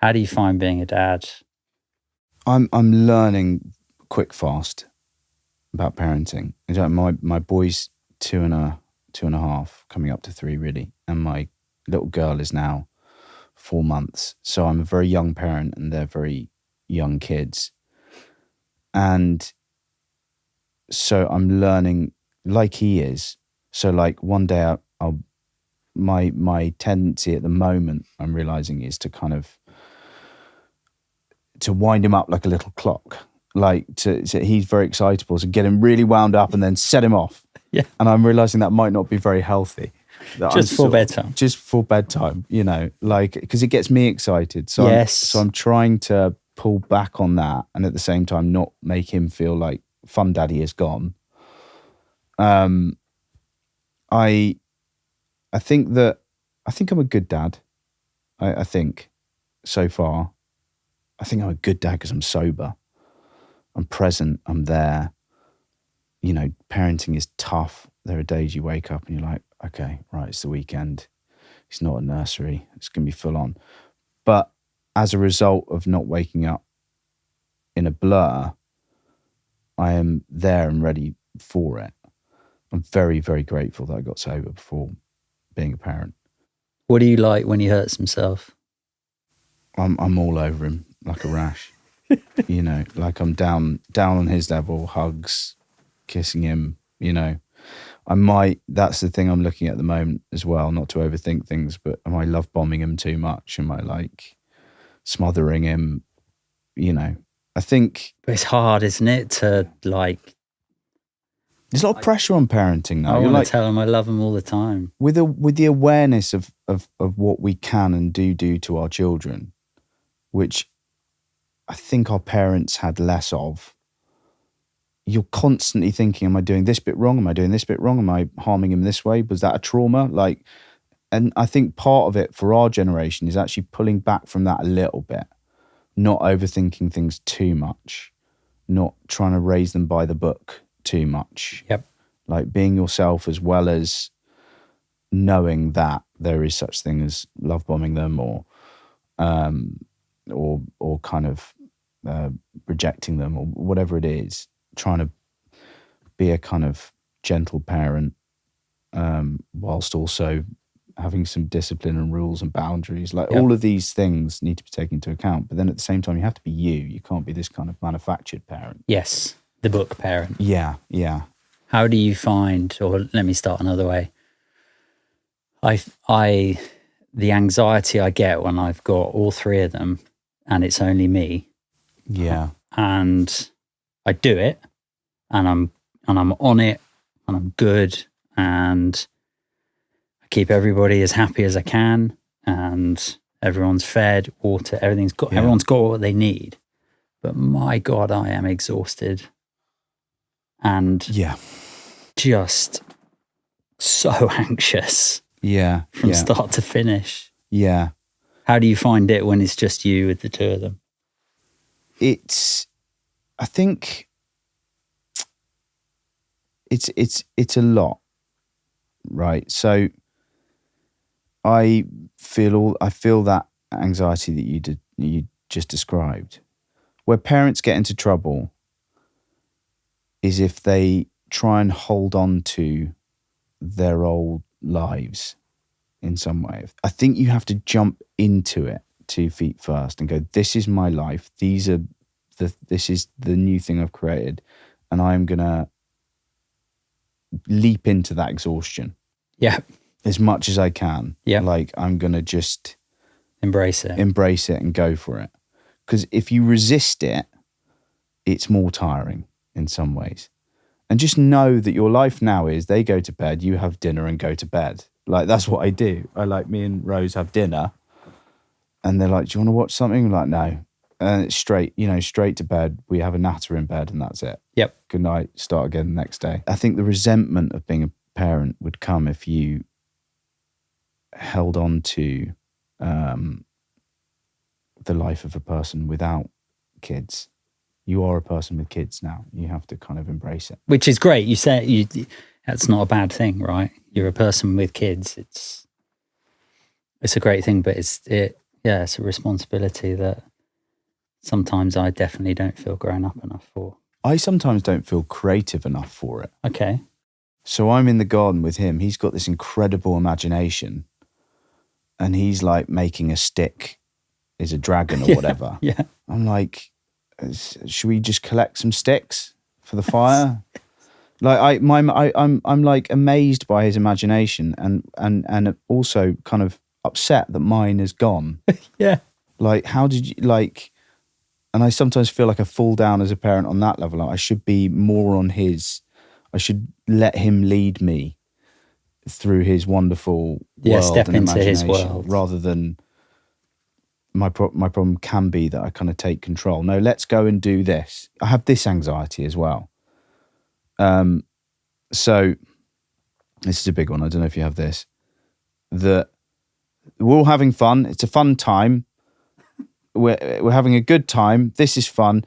How do you find being a dad? I'm learning quick, fast about parenting. My boy's two and a half, coming up to 3 really, and my little girl is now 4 months. So I'm a very young parent, and they're very young kids, and so I'm learning like he is. So like one day my tendency at the moment, I'm realizing, is to kind of to wind him up like a little clock. Like he's very excitable, so get him really wound up and then set him off. Yeah. And I'm realizing that might not be very healthy. Just for bedtime. Just for bedtime, like, because it gets me excited. So yes. I'm trying to pull back on that, and at the same time not make him feel like fun daddy is gone. I think I'm a good dad. I think so far. I think I'm a good dad because I'm sober. I'm present. I'm there. Parenting is tough. There are days you wake up and you're like, okay, right, it's the weekend. It's not a nursery. It's going to be full on. But as a result of not waking up in a blur, I am there and ready for it. I'm very, very grateful that I got sober before being a parent. What do you like when he hurts himself? I'm all over him like a rash. Like I'm down on his level, hugs, kissing him. That's the thing I'm looking at the moment as well, not to overthink things, but am I love bombing him too much? Am I like smothering him? I think. But it's hard, isn't it, to like. There's a lot of pressure on parenting now. I want to tell him I love him all the time. With the awareness of what we can and do to our children, which I think our parents had less of. You're constantly thinking, am I doing this bit wrong? Am I doing this bit wrong? Am I harming him this way? Was that a trauma? And I think part of it for our generation is actually pulling back from that a little bit, not overthinking things too much, not trying to raise them by the book too much. Yep. Like being yourself, as well as knowing that there is such thing as love bombing them or kind of rejecting them or whatever it is. Trying to be a kind of gentle parent, whilst also having some discipline and rules and boundaries. Like all of these things need to be taken into account. But then at the same time, you have to be you. You can't be this kind of manufactured parent. Yes, the book parent. Yeah. How do you find, or let me start another way. The anxiety I get when I've got all 3 of them and it's only me. Yeah. And I do it, and I'm on it, and I'm good, and I keep everybody as happy as I can, and everyone's fed, water, everyone's got what they need. But my God, I am exhausted, and just so anxious. Yeah, from start to finish. Yeah. How do you find it when it's just you with the 2 of them? I think it's a lot, right? So I feel that anxiety that you just described. Where parents get into trouble is if they try and hold on to their old lives in some way. I think you have to jump into it 2 feet first and go, this is my life. This is the new thing I've created, and I'm going to leap into that exhaustion. Yeah. As much as I can. Yeah. Like I'm going to just embrace it and go for it. Because if you resist it, it's more tiring in some ways. And just know that your life now is they go to bed, you have dinner and go to bed. Like that's what I do. Me and Rose have dinner and they're like, do you want to watch something? I'm like, no. And it's straight to bed. We have a natter in bed and that's it. Yep. Good night. Start again the next day. I think the resentment of being a parent would come if you held on to the life of a person without kids. You are a person with kids now. You have to kind of embrace it. Which is great. You say that's not a bad thing, right? You're a person with kids. It's a great thing, but it's yeah, it's a responsibility that sometimes I definitely don't feel grown up enough for. I sometimes don't feel creative enough for it. Okay. So I'm in the garden with him. He's got this incredible imagination, and he's like making a stick is a dragon or whatever. Yeah. I'm like, should we just collect some sticks for the fire? Like I'm like amazed by his imagination, and also kind of upset that mine is gone. Yeah. Like, how did you like? And I sometimes feel like I fall down as a parent on that level. Like, I should be more on his. I should let him lead me through his wonderful world step and into his imagination, world, rather than my problem can be that I kind of take control. No, let's go and do this. I have this anxiety as well. So this is a big one. I don't know if you have this. That we're all having fun. It's a fun time. We're having a good time. This is fun.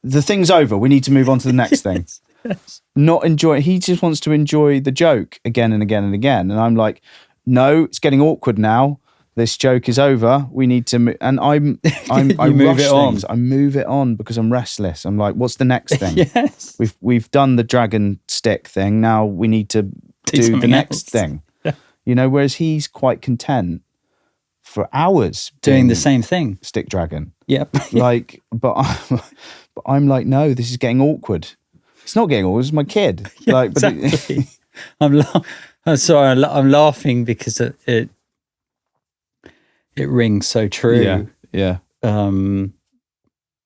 The thing's over. We need to move on to the next thing. Yes. Not enjoy. He just wants to enjoy the joke again and again and again. And I'm like, no, it's getting awkward now. This joke is over. We need to. And I move rush it on. things. I move it on because I'm restless. I'm like, what's the next thing? Yes. We've done the dragon stick thing. Now we need to do the next thing. Yeah. You know, whereas he's quite content for hours Doing the being same thing. stick dragon. Yep. Like, but I'm like, no, this is getting awkward. It's not getting awkward. It's my kid. Yeah, like, but exactly. I'm sorry. I'm laughing because it rings so true. Yeah.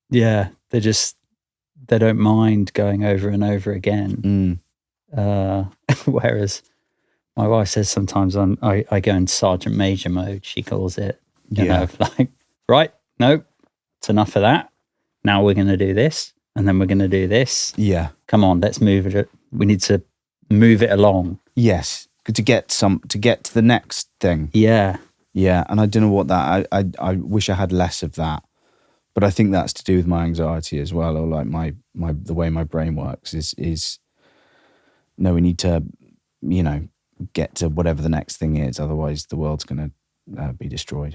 Yeah. They don't mind going over and over again. Whereas my wife says sometimes I go in sergeant major mode, she calls it. You know, like, right, no, it's enough of that. Now we're going to do this, and then we're going to do this. Yeah. Come on, let's move it. We need to move it along. Yes. To get to the next thing. Yeah. Yeah. And I don't know what that, I wish I had less of that. But I think that's to do with my anxiety as well, or like my the way my brain works is no, we need to, you know, get to whatever the next thing is. Otherwise the world's going to be destroyed.